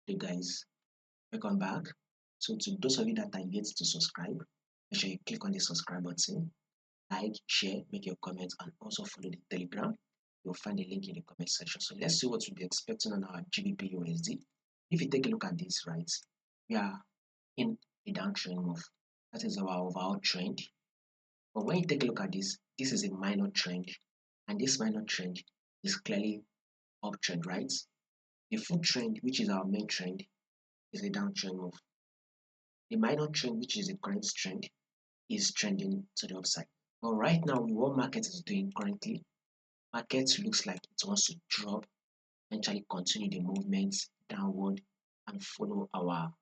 Hey guys, welcome back. So to those of you that are yet to subscribe, make sure you click on the subscribe button, like, share, make your comments, and also follow the Telegram. You'll find the link in the comment section. So let's see what we'll be expecting on our GBPUSD. If you take a look at this, right, we are in a downtrend move. That is our overall trend. But when you take a look at this, this is a minor trend, and this minor trend is clearly uptrend, right? The full trend, which is our main trend, is a downtrend move. The minor trend, which is the current trend, is trending to the upside. But right now, what market is doing currently, market looks like it wants to drop, eventually continue the movement downward and follow our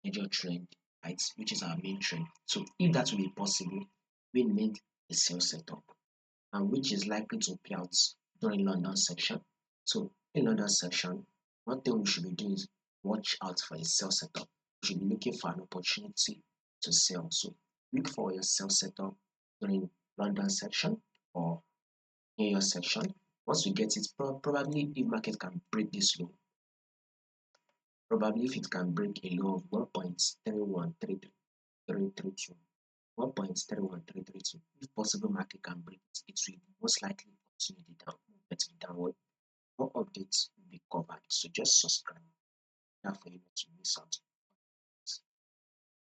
major trend, right, which is our main trend. So if that will be possible, we need a sell setup, and which is likely to play out during London section. So in London section, one thing we should be doing is watch out for a sell setup. We should be looking for an opportunity to sell. So look for your sell setup during London section or New York section. Once we get it, probably if market can break this low, probably if it can break a low of 1.31332, 1.31332, if possible market can break it, it will most likely continue the downward. More updates will be covered, so just subscribe now for you not to miss out.